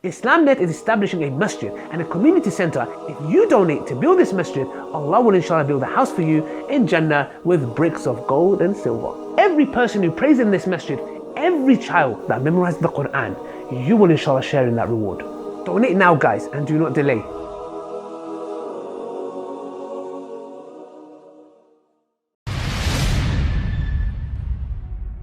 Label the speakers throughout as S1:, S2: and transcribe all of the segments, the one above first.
S1: Islamnet is establishing a masjid and a community center. If you donate to build this masjid, Allah will inshallah build a house for you in Jannah with bricks of gold and silver. Every person who prays in this masjid, every child that memorizes the Qur'an, you will inshallah share in that reward. Donate now guys, and do not delay.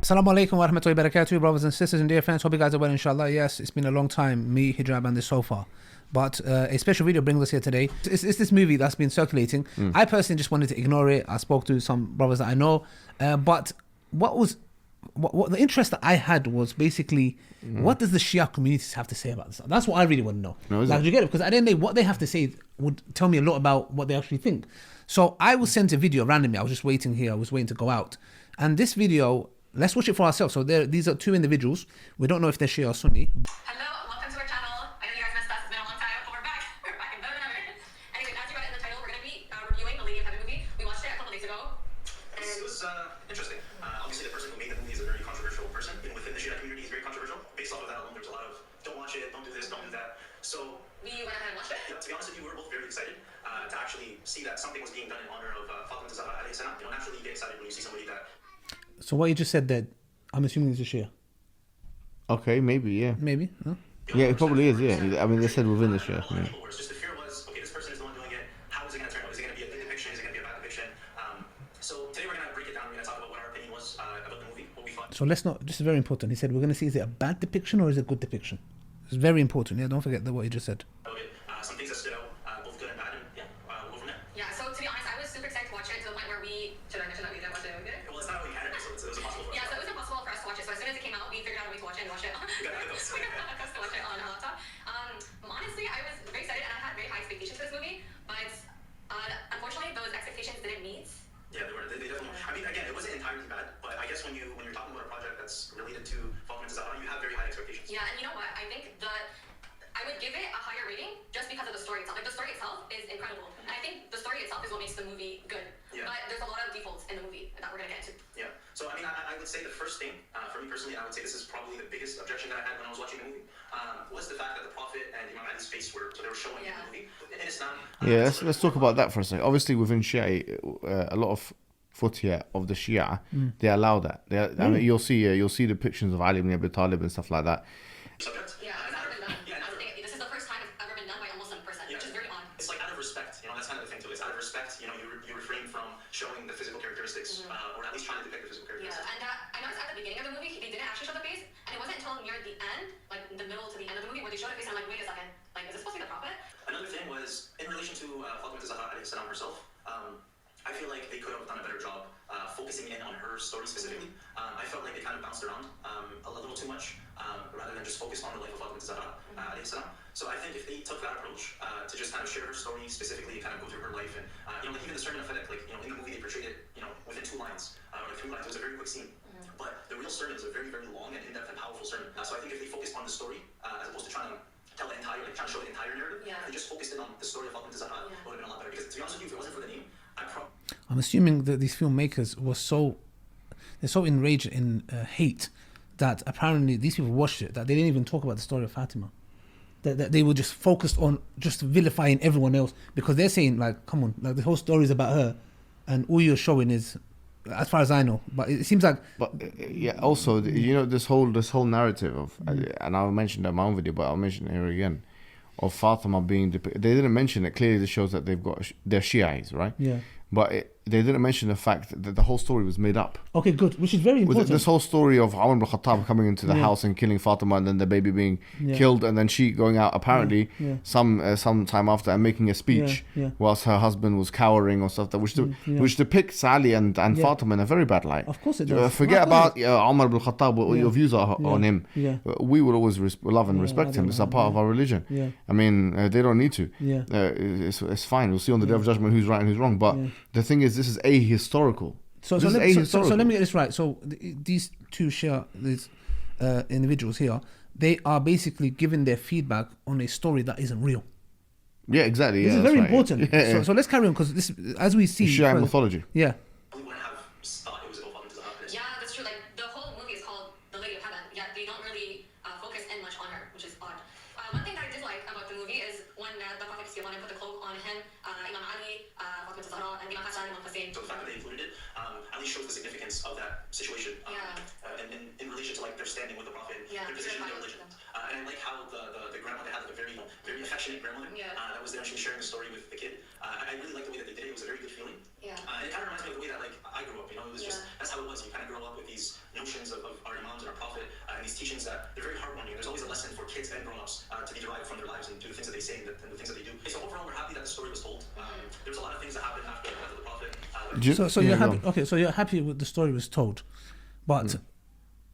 S2: Assalamu alaikum wa rahmatullahi wa barakatuh, brothers and sisters and dear friends. Hope you guys are well, inshallah. Yes, it's been a long time, me, Hijab, and this sofa. But a special video brings us here today. It's this movie that's been circulating. I personally just wanted to ignore it. I spoke to some brothers that I know. But what the interest that I had was basically, what does the Shia communities have to say about this? That's what I really want to know.
S3: No,
S2: like, do you get it? Because at the end of the day, what they have to say would tell me a lot about what they actually think. So I was sent a video randomly. I was just waiting here. I was waiting to go out. And this video, let's watch it for ourselves. So these are two individuals. We don't know if they're Shia or Sunni.
S4: Hello, welcome to our channel. I know you guys missed us. It's been a long time, but we're back. We're back and better than ever. Anyway, as you read in the title, we're going to be reviewing the Lady of Heaven movie. We watched it a couple days ago.
S5: It was interesting. Obviously, the person who made the movie is a very controversial person. Even within the Shia community, he's very controversial. Based off of that alone, there's a lot of, don't watch it, don't do this, don't do that. So
S4: we went ahead and watched it.
S5: Yeah, to be honest with you, we were both very excited to actually see that something was being done in honor of Fatima Zahra alayhi salam. You know, naturally you get excited when you see somebody that...
S2: So what you just said there, I'm assuming it's a Shia.
S3: Okay, maybe, yeah.
S2: Maybe, huh?
S3: Yeah, it probably is, yeah. I mean, they said within the Shia. Yeah.
S5: Just the fear was, okay, this person is the one doing it. How is it going to turn out? Is it going to be a good depiction? Is it going to be a bad depiction? So today we're going to break it down. We're going to talk about what our opinion was about the movie, what we thought.
S2: So let's not, this is very important. He said, we're going to see, is it a bad depiction or is it a good depiction? It's very important, yeah? Don't forget what he just said.
S5: Some things that stood out, both good and bad, and yeah, we'll go from there.
S4: Yeah, so to be honest, I was super excited to watch it to the point where should I mention that we didn't watch it? We did?
S5: Well, it's not how we had it, so it was impossible for us.
S4: Yeah, so it was impossible for us to watch it. So as soon as it came out, we figured out a way to watch it and watch it.
S5: We got hiccups.
S4: We got hiccups to watch it on a laptop. Honestly, I was very excited and I had very high expectations for this movie, but unfortunately, those expectations didn't meet.
S5: Yeah, they definitely. I mean, again, it wasn't entirely bad, but I guess when you're talking about a project that's related to Fatima Zahra, you have very high expectations.
S4: Yeah, and you know what? I think I would give it a higher rating just because of the story itself. Like, the story itself is incredible. And I think the story itself is what makes the movie good.
S5: Yeah.
S4: But there's a lot of defaults in the movie that we're going to get into.
S5: Yeah. So, I mean, I would say the first thing, for me personally, I would say this is probably the biggest objection that I had when I was watching the movie, was the fact that the Prophet and Imam Ali's face were showing in the movie. In Islam...
S3: Yeah, let's talk about that for a second. Obviously, within Shia, a lot of futya of the Shia, they allow that. I mean, you'll see depictions of Ali ibn Abi Talib and stuff like that.
S5: Subject.
S4: Yeah, it's never been done. Yeah, this is the first time it's ever been done by a Muslim person, which is very odd.
S5: It's like out of respect, you know, that's kind of the thing too. It's out of respect, you know, you refrain from showing the physical characteristics, or at least trying to depict the physical characteristics.
S4: Yeah, and I noticed at the beginning of the movie, they didn't actually show the face, and it wasn't until near the end, like the middle to the end of the movie, where they showed the face, and I'm like, wait a second, like, is this supposed to be the Prophet?
S5: Another thing was, in relation to Fatima Zahra alayhi salam herself, I feel like they could have done a better job focusing in on her story specifically. I felt like they kind of bounced around a little too much, rather than just focus on the life of Fatima Zahra alayhi salam. So I think if they took that approach to just kind of share her story specifically, kind of go through her life, and you know, like even the sermon of Fedek, like, you know, in the movie they portrayed it, you know, within 2 lines, or 3 lines. It was a very quick scene. But the real sermon is a very, very long and in-depth and powerful sermon. So I think if they focused on the story, as opposed to trying to tell the entire, like trying to show the entire narrative, they just focused in on the story of Fatima Zahra, it would have been a lot better. Because to be honest with you, if it wasn't for the name,
S2: I'm assuming that these filmmakers were they're so enraged in hate that apparently these people watched it, that they didn't even talk about the story of Fatima. That they were just focused on just vilifying everyone else, because they're saying, like, come on, like the whole story is about her, and all you're showing is, as far as I know, but it seems like...
S3: But yeah, also, you know, this whole narrative of, and I'll mention that in my own video, but I'll mention it here again, of Fatima being depicted. They didn't mention it. Clearly, this shows that they're Shias, right?
S2: Yeah.
S3: But they didn't mention the fact that the whole story was made up.
S2: Okay, good, which is very important.
S3: This whole story of Umar ibn Khattab coming into the house and killing Fatima, and then the baby being killed, and then she going out apparently some time after and making a speech whilst her husband was cowering or stuff, which depicts Ali and Fatima in a very bad light.
S2: Of course it does.
S3: Forget about Umar ibn Khattab, what your views are on him. We will always love and respect him. This is a part of our religion. I mean, they don't need to. It's fine. We'll see on the Day of Judgment who's right and who's wrong. But the thing is, this is ahistorical.
S2: So let me get this right. So these two these individuals here, they are basically giving their feedback on a story that isn't real.
S3: Yeah, exactly.
S2: This is very important. Yeah. So let's carry on, because this, as we see,
S3: Shia mythology.
S2: Yeah.
S4: Yeah, that's true. Like, the whole movie is called The Lady of Heaven, yet they don't really focus in much on her, which is odd. One thing one, the Prophet put the cloak on him, Imam Ali, Fatima Zahra, and Imam Hassan, Imam Hussein.
S5: So the fact that they included it at least shows the significance of that situation in relation to like their standing with the Prophet, their position in their religion. And I like how the grandmother had like a very very affectionate grandmother that was there and she was sharing the story with the kid. I really like the way that they did it. It was a very good feeling. And it kind of reminds me of the way that like I grew up. You know, it was just that's how it was. You kind of grow up with these notions of our imams and our Prophet and these teachings that they're very heartwarming. There's always a lesson for kids and grown-ups to be derived from their lives and do the things that they say and the things that they do. So overall, we're happy that the story was told. There's a lot of things that happened after the Prophet.
S2: So you're happy. Okay, so you're happy with the story was told, but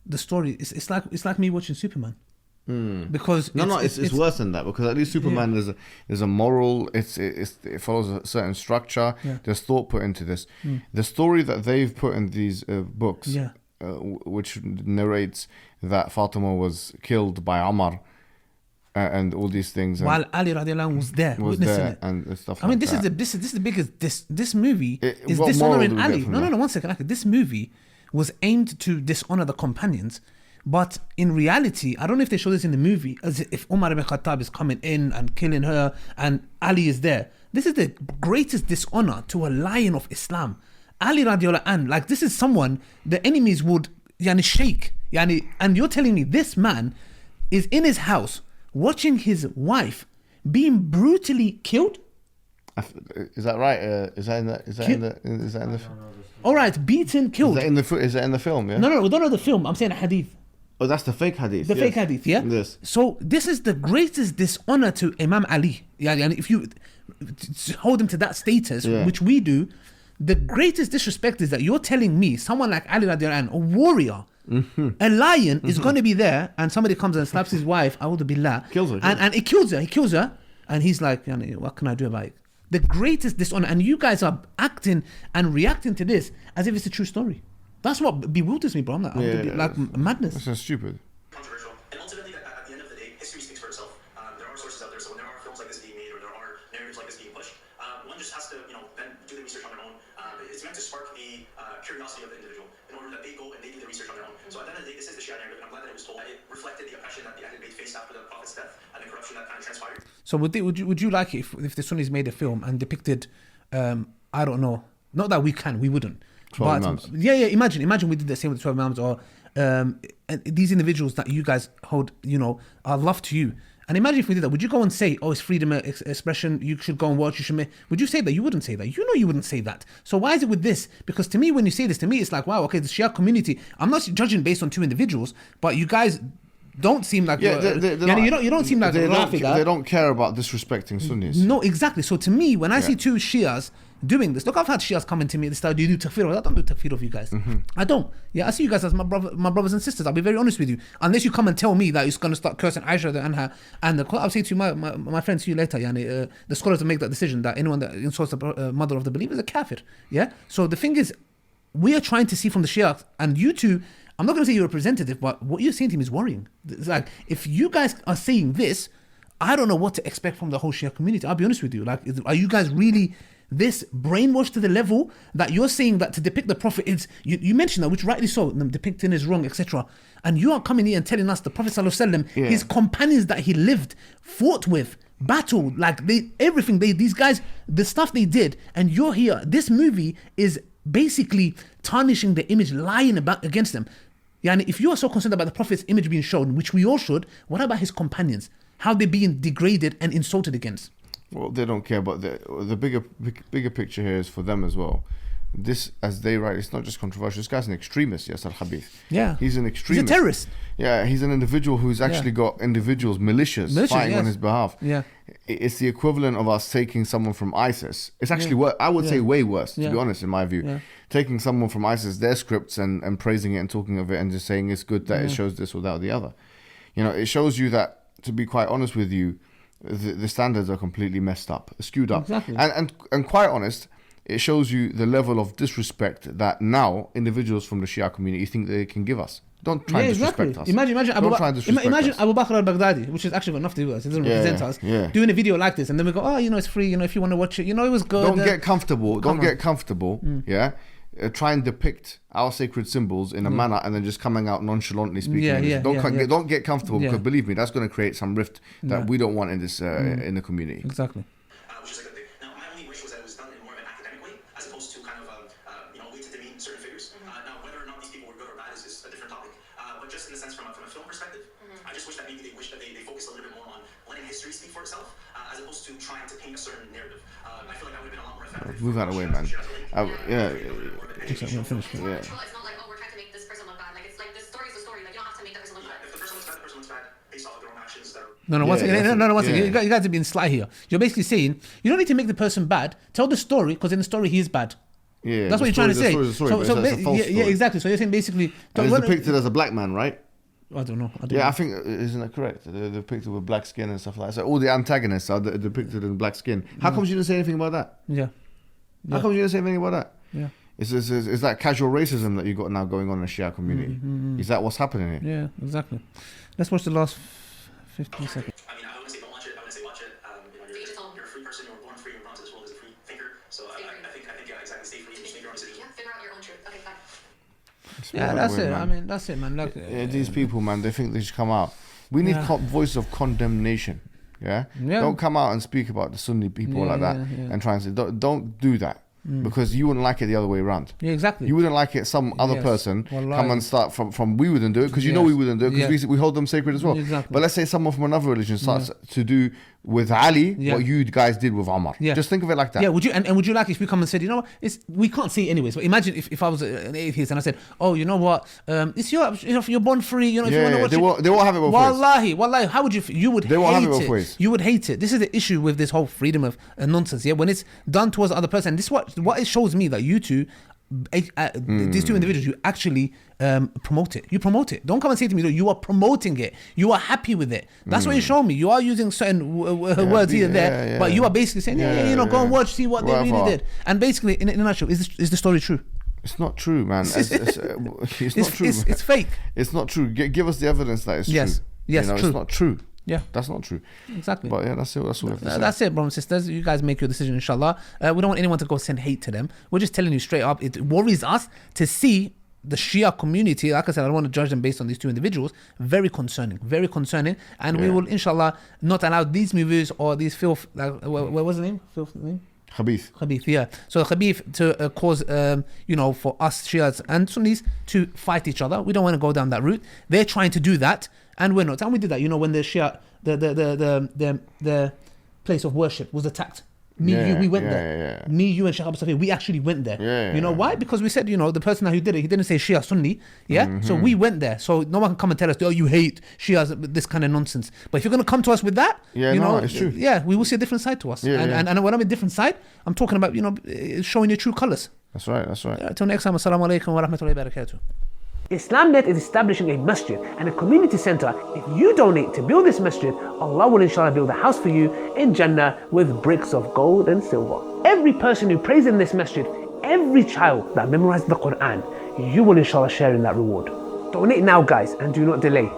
S2: the story it's like me watching Superman. Because
S3: it's worse than that, because at least Superman there's a moral, it follows a certain structure. There's thought put into this. The story that they've put in these books, which narrates that Fatima was killed by Umar and all these things,
S2: while Ali radiallahu anhu was there witnessing it
S3: and stuff.
S2: I mean,
S3: like
S2: this is the biggest. This movie is dishonoring Ali. No, 1 second. This movie was aimed to dishonor the companions. But in reality, I don't know if they show this in the movie, as if Umar ibn Khattab is coming in and killing her and Ali is there. This is the greatest dishonor to a lion of Islam. Ali radiallahu anh, like this is someone the enemies would shake. And you're telling me this man is in his house watching his wife being brutally killed?
S3: Is that right? Is that in the
S2: all right, beaten, killed.
S3: Is that in the film? Yeah.
S2: No, we don't know the film. I'm saying a hadith.
S3: Oh, that's the fake hadith.
S2: The fake hadith, yeah?
S3: Yes.
S2: So this is the greatest dishonor to Imam Ali. And if you hold him to that status, which we do, the greatest disrespect is that you're telling me someone like Ali radiallahu anhu, a warrior, a lion is going to be there and somebody comes and slaps his wife, a'udhu billah,
S3: kills her.
S2: And he kills her, and he's like, what can I do about it? The greatest dishonor, and you guys are acting and reacting to this as if it's a true story. That's what bewilders me, bro. I'm like, madness.
S3: That's stupid.
S5: Controversial. And ultimately, at the end of the day, history speaks for itself. There are sources out there, so when there are films like this being made or there are narratives like this being pushed, one just has to, then do the research on their own. It's meant to spark the curiosity of the individual in order that they go and they do the research on their own. So at the end of the day, this is the Shia narrative, and I'm glad that it was told. It reflected the oppression that the Ahlul Bayt faced after the Prophet's death and the corruption that kind of transpired.
S2: So would you like it if the Sunnis made a film and depicted, I don't know, not that we wouldn't.
S3: 12 Imams.
S2: Imagine we did the same with 12 Imams, or these individuals that you guys hold, are love to you. And imagine if we did that. Would you go and say, it's freedom of expression, you should go and watch, you should make... Would you say that? You wouldn't say that. You wouldn't say that. So why is it with this? Because to me, when you say this, to me, it's like, wow, okay, the Shia community, I'm not judging based on two individuals, but you guys don't seem like... you don't seem like Rafida.
S3: They don't care about disrespecting Sunnis.
S2: No, exactly. So to me, when I see two Shias doing this, look, I've had Shias coming to me and start, do you do takfir? I don't do takfir of you guys. I don't. I see you guys as my brothers and sisters. I'll be very honest with you. Unless you come and tell me that you're going to start cursing Aisha and I'll say to you, my friend, see you later. The scholars will make that decision that anyone that insults the mother of the believer is a kafir. Yeah. So the thing is, we are trying to see from the Shias, and you two, I'm not going to say you're representative, but what you're saying to me is worrying. It's like, if you guys are saying this, I don't know what to expect from the whole Shia community. I'll be honest with you. Like, are you guys really this brainwashed to the level that you're saying that to depict the Prophet is, you mentioned that, which rightly so, depicting is wrong, etc. And you are coming here and telling us the Prophet ﷺ, his companions that he lived, fought with, battled, like everything, these guys, the stuff they did, and you're here, this movie is basically tarnishing the image, lying about against them. Yani, if you are so concerned about the Prophet's image being shown, which we all should, what about his companions? How they're being degraded and insulted against?
S3: Well, they don't care, but the bigger picture here is for them as well. This, as they write, it's not just controversial. This guy's an extremist, Yasser Khabith.
S2: Yeah.
S3: He's an extremist.
S2: He's a terrorist.
S3: Yeah, he's an individual who's actually got individuals, militias fighting on his behalf.
S2: Yeah.
S3: It's the equivalent of us taking someone from ISIS. It's actually, I would say, way worse, to be honest, in my view. Yeah. Taking someone from ISIS, their scripts, and praising it and talking of it and just saying it's good that it shows this or that or the other. It shows you that, to be quite honest with you, the standards are completely messed up, skewed up.
S2: Exactly.
S3: And quite honest, it shows you the level of disrespect that now individuals from the Shia community think they can give us. Don't try and disrespect us.
S2: Imagine Abu Bakr al-Baghdadi, which has actually got nothing to do with us. It doesn't represent us. Doing a video like this, and then we go, it's free. If you want to watch it, it was good.
S3: Don't get comfortable. Yeah. try and depict our sacred symbols in a manner and then just coming out nonchalantly speaking English. Don't get comfortable because believe me, that's going to create some rift that we don't want in this in the community.
S2: Exactly.
S5: Which is a good thing. Now, my only wish was that it was done in more of an academic way, as opposed to kind of a way to demean certain figures. Now, whether or not these people were good or bad is a different topic. But just in the sense from a film perspective, I just wish that maybe they focused a little bit more on letting history speak for itself, as opposed to trying to paint a certain narrative. I feel like that would have been a lot more effective.
S3: Move out of the way, man.
S5: It's not like, oh, we're trying to make this person look bad. Like, it's like, this story is a story. Like, you don't have to make that person look bad. If the person looks bad, the person looks bad based off of their own actions.
S2: One second. You guys are being sly here. You're basically saying you don't need to make the person bad. Tell the story, because in the story he is bad.
S3: Yeah,
S2: that's what you're trying to say.
S3: Yeah,
S2: exactly. So you're saying basically,
S3: it's depicted as a black man, right?
S2: I don't know.
S3: I think isn't that correct? They're depicted with black skin and stuff like that. So all the antagonists are depicted in black skin. How come you didn't say anything about that? How come you didn't say anything about that? Is that casual racism that you got now going on in the Shia community? Is that what's happening here?
S2: Yeah, exactly. Let's watch the last 15 seconds.
S5: I mean, I wouldn't say don't watch it. I wouldn't say watch it. You're a free person. You were born free. You're born to this world as a free thinker. So I think exactly. Stay free and just make your own decision.
S4: Yeah, figure out your own truth. Okay, fine.
S2: Yeah, that's it. Man. I mean, that's it, man. Look,
S3: these people, man, they think they should come out. We need voice of condemnation. Yeah? Don't come out and speak about the Sunni people like that and try and say, don't do that. Because you wouldn't like it the other way around.
S2: Yeah, exactly.
S3: You wouldn't like it some other person come and start from we wouldn't do it because you know we wouldn't do it because we hold them sacred as well.
S2: Exactly.
S3: But let's say someone from another religion starts to do with Ali what you guys did with Omar. Just think of it like that.
S2: Yeah, would you and would you like if we come and said, you know what, we can't see it anyways. But imagine if I was an atheist and I said, oh, you know what, it's you're born free. You know, if you want to watch
S3: they won't have it both ways.
S2: Wallahi, how would you? You would. They won't have it both ways. You would hate it. This is the issue with this whole freedom of nonsense. Yeah, when it's done towards the other person. This what it shows me that you two. These two individuals, you actually promote it. You promote it. Don't come and say to me, you are promoting it. You are happy with it. That's what you show me. You are using certain words here and there, but you are basically saying, go and watch, see what they really did. And basically, in a nutshell, is the story true?
S3: It's not true, man. It's not true.
S2: It's fake.
S3: It's not true. Give us the evidence that it's true.
S2: Yes, true.
S3: It's not true.
S2: Yeah,
S3: that's not true.
S2: Exactly.
S3: But yeah, that's it. That's all we have to say.
S2: That's it, brothers and sisters. You guys make your decision, inshallah. We don't want anyone to go send hate to them. We're just telling you straight up. It worries us to see the Shia community. Like I said, I don't want to judge them based on these two individuals. Very concerning. And we will, inshallah, not allow these movies or these filth. What was the name? Filth name? Khabith, yeah. So Khabith to cause, for us Shias and Sunnis to fight each other. We don't want to go down that route. They're trying to do that, and we're not. And we did that. When the Shia, the place of worship was attacked. We went there. Me, you, and Sheikh Abu Safi, we actually went there. Why? Because we said, the person who did it, he didn't say Shia Sunni. So we went there. So no one can come and tell us, you hate Shias, this kind of nonsense. But if you're going to come to us with that,
S3: it's true.
S2: Yeah, we will see a different side to us. And when I'm in a different side, I'm talking about, showing your true colours.
S3: That's right.
S2: Till next time, assalamu alaikum wa rahmatullahi wa barakatuh.
S1: Islamnet is establishing a masjid and a community center. If you donate to build this masjid, Allah will inshallah build a house for you in Jannah with bricks of gold and silver. Every person who prays in this masjid, every child that memorizes the Qur'an, you will inshallah share in that reward. Donate now, guys, and do not delay.